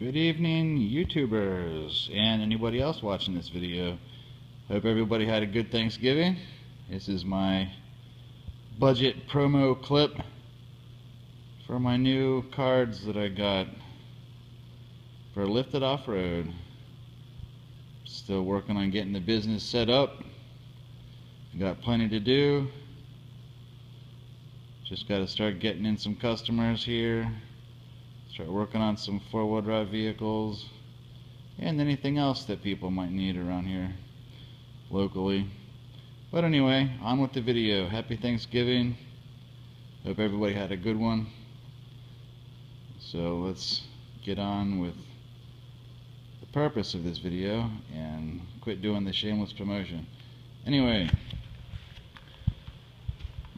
Good evening, YouTubers and anybody else watching this video. Hope everybody had a good Thanksgiving. This is my budget promo clip for my new cards that I got for Lifted Off-Road. Still working on getting the business set up. Got plenty to do. Just got to start getting in some customers here. Start working on some four-wheel drive vehicles and anything else that people might need around here locally. But anyway, on with the video. Happy Thanksgiving. Hope everybody had a good one. So let's get on with the purpose of this video and quit doing the shameless promotion. Anyway,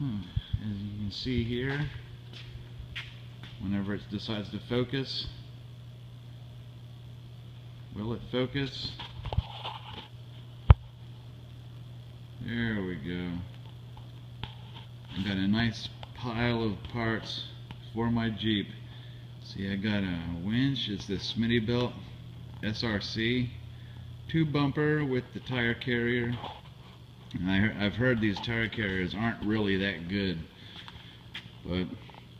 as you can see here, whenever it decides to focus, will it focus? There we go. I got a nice pile of parts for my Jeep. See, I got a winch. It's the Smittybilt SRC 2 bumper with the tire carrier. And I've heard these tire carriers aren't really that good, but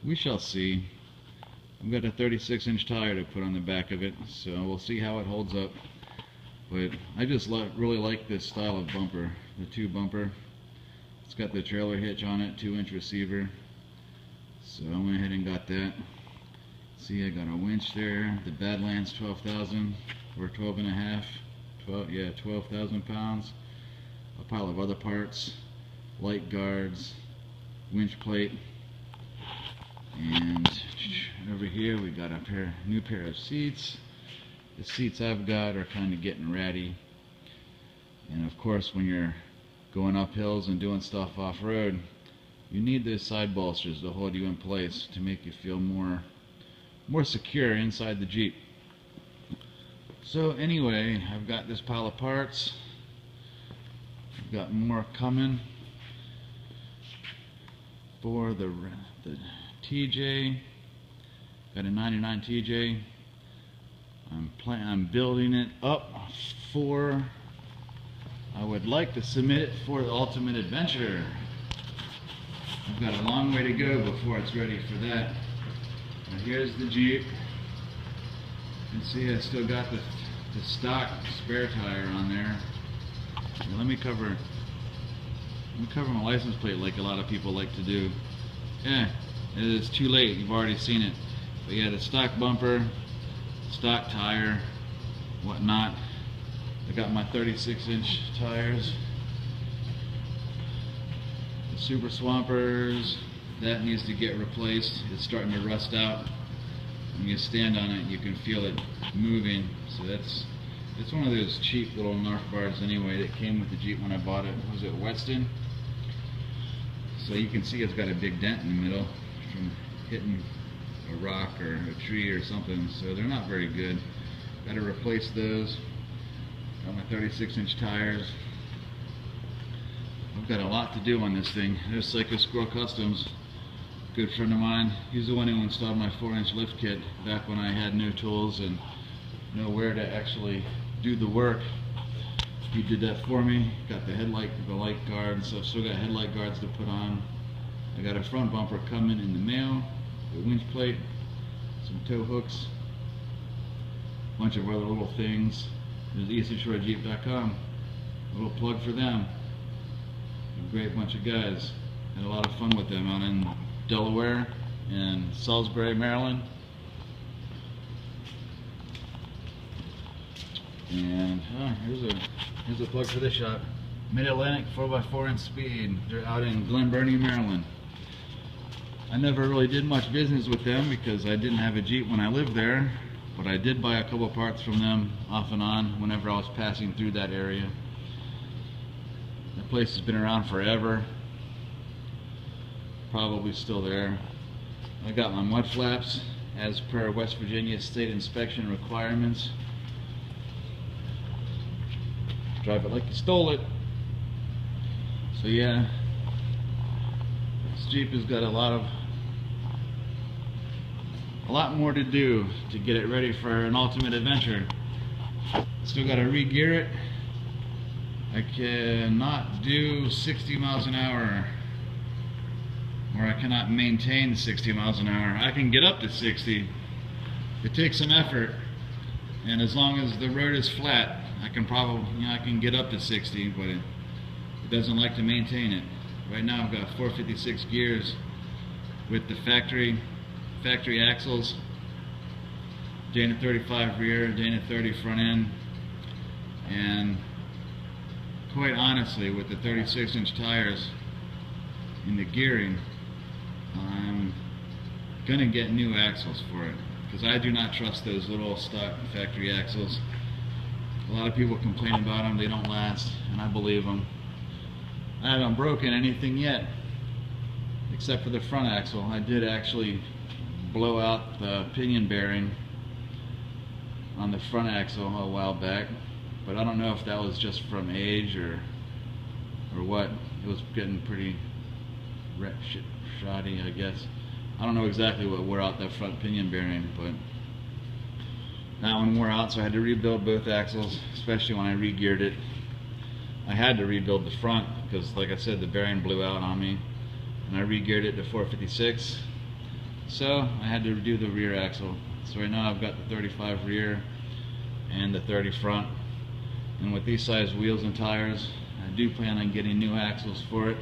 we shall see. I've got a 36-inch tire to put on the back of it, so we'll see how it holds up. But I just really like this style of bumper, the 2 bumper. It's got the trailer hitch on it, 2-inch receiver. So I went ahead and got that. See, I got a winch there, the Badlands 12,000 or 12 and a half, 12,000 pounds. A pile of other parts, light guards, winch plate. And over here we got a new pair of seats. The seats I've got are kind of getting ratty, and of course when you're going up hills and doing stuff off-road, you need those side bolsters to hold you in place to make you feel more secure inside the Jeep. So anyway, I've got this pile of parts. I've got more coming for the TJ. Got a 99 TJ. I'm building it up for, I would like to submit it for the Ultimate Adventure. I've got a long way to go before it's ready for that. Now here's the Jeep. You can see I still got the stock spare tire on there. Now let me cover my license plate like a lot of people like to do. Yeah, it is too late, you've already seen it. But yeah, the stock bumper, stock tire, whatnot. I got my 36-inch tires. The Super Swampers, that needs to get replaced. It's starting to rust out. When you stand on it, you can feel it moving. So it's one of those cheap little Nerf bars anyway that came with the Jeep when I bought it. Was it Weston? So you can see it's got a big dent in the middle from hitting a rock or a tree or something, so they're not very good. Got to replace those. Got my 36-inch tires. I've got a lot to do on this thing. There's Psycho Squirrel Customs, good friend of mine. He's the one who installed my 4-inch lift kit back when I had no tools and nowhere to actually do the work. He did that for me. Got the light guard, so I've still got headlight guards to put on. I got a front bumper coming in the mail, the winch plate, some tow hooks, a bunch of other little things. There's EasternShoreJeep.com, a little plug for them. A great bunch of guys. Had a lot of fun with them out in Delaware and Salisbury, Maryland. And here's a plug for this shop. Mid-Atlantic 4x4 in speed. They're out in Glen Burnie, Maryland. I never really did much business with them because I didn't have a Jeep when I lived there, but I did buy a couple parts from them off and on whenever I was passing through that area. The place has been around forever. Probably still there. I got my mud flaps as per West Virginia state inspection requirements. Drive it like you stole it. So yeah, this Jeep has got a lot of a lot more to do to get it ready for an ultimate adventure. Still got to re-gear it. I cannot do 60 miles an hour, or I cannot maintain 60 miles an hour. I can get up to 60. It takes some effort, and as long as the road is flat, I can probably, I can get up to 60, but it doesn't like to maintain it. Right now I've got 456 gears with the factory axles, Dana 35 rear, Dana 30 front end, and quite honestly, with the 36-inch tires in the gearing, I'm gonna get new axles for it, because I do not trust those little stock factory axles. A lot of people complain about them, they don't last, and I believe them. I haven't broken anything yet, except for the front axle. I did actually blow out the pinion bearing on the front axle a while back, but I don't know if that was just from age or what. It was getting pretty shoddy, I guess. I don't know exactly what wore out that front pinion bearing, but that one wore out, so I had to rebuild both axles, especially when I re-geared it. I had to rebuild the front because, like I said, the bearing blew out on me, and I re-geared it to 456, so I had to redo the rear axle. So right now I've got the 35 rear and the 30 front, and with these size wheels and tires, I do plan on getting new axles for it.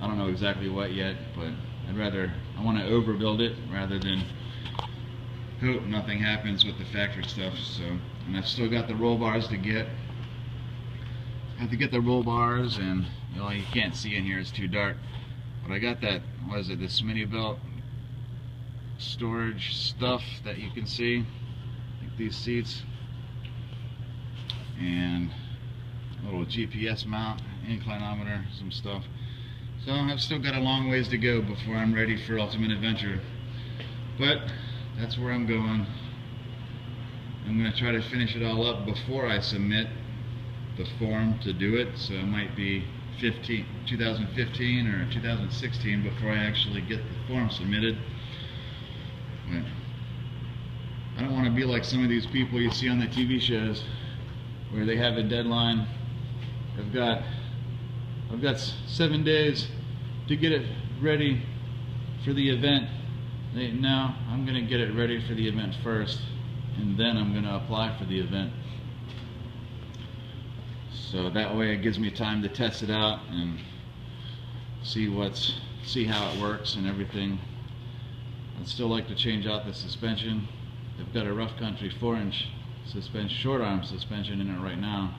I don't know exactly what yet, but I want to overbuild it rather than hope nothing happens with the factory stuff. So, and I've still got the roll bars to get. I have to get the roll bars, and you can't see in here, it's too dark, but I got that, what is it, this mini belt storage stuff that you can see, like these seats, and a little GPS mount, inclinometer, some stuff. So I've still got a long ways to go before I'm ready for ultimate adventure, but that's where I'm going. I'm going to try to finish it all up before I submit the form to do it, so it might be 2015 or 2016 before I actually get the form submitted. But I don't want to be like some of these people you see on the TV shows where they have a deadline. I've got 7 days to get it ready for the event. No, I'm going to get it ready for the event first, and then I'm going to apply for the event. So that way it gives me time to test it out and see how it works and everything. I'd still like to change out the suspension. They've got a rough country 4-inch suspension, short arm suspension in it right now.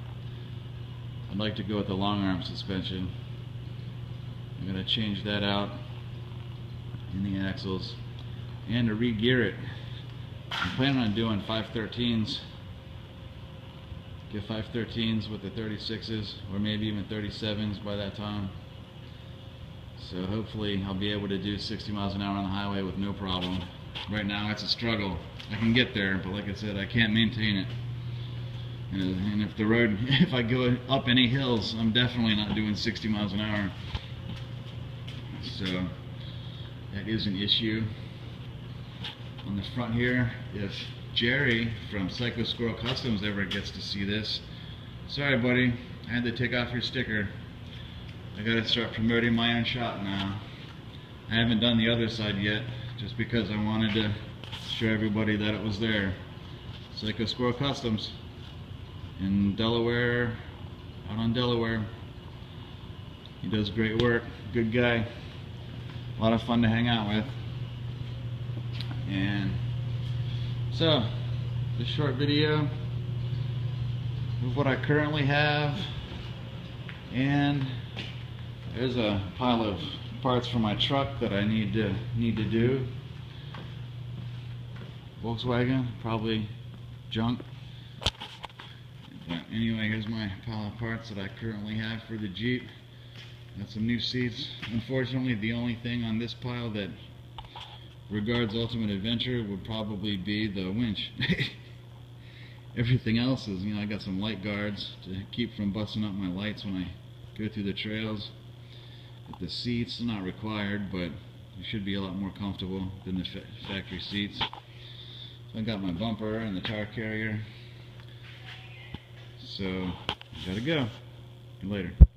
I'd like to go with the long arm suspension. I'm going to change that out in the axles, and to re-gear it, I'm planning on doing 513s. Get 513s with the 36s, or maybe even 37s by that time. So hopefully I'll be able to do 60 miles an hour on the highway with no problem. Right now it's a struggle. I can get there, but like I said, I can't maintain it. And if the road, if I go up any hills, I'm definitely not doing 60 miles an hour. So that is an issue. On the front here, if Jerry from Psycho Squirrel Customs ever gets to see this, sorry buddy, I had to take off your sticker. I gotta start promoting my own shop now. I haven't done the other side yet, just because I wanted to show everybody that it was there. Psycho Squirrel Customs in Delaware, out on Delaware. He does great work, good guy, a lot of fun to hang out with. And so, this short video of what I currently have, and there's a pile of parts for my truck that I need to do. Volkswagen, probably junk. But anyway, here's my pile of parts that I currently have for the Jeep. Got some new seats. Unfortunately, the only thing on this pile that regards ultimate adventure would probably be the winch. Everything else is, I got some light guards to keep from busting up my lights when I go through the trails. The seats are not required, but It should be a lot more comfortable than the factory seats. So I got my bumper and the tar carrier. So, gotta go. Later.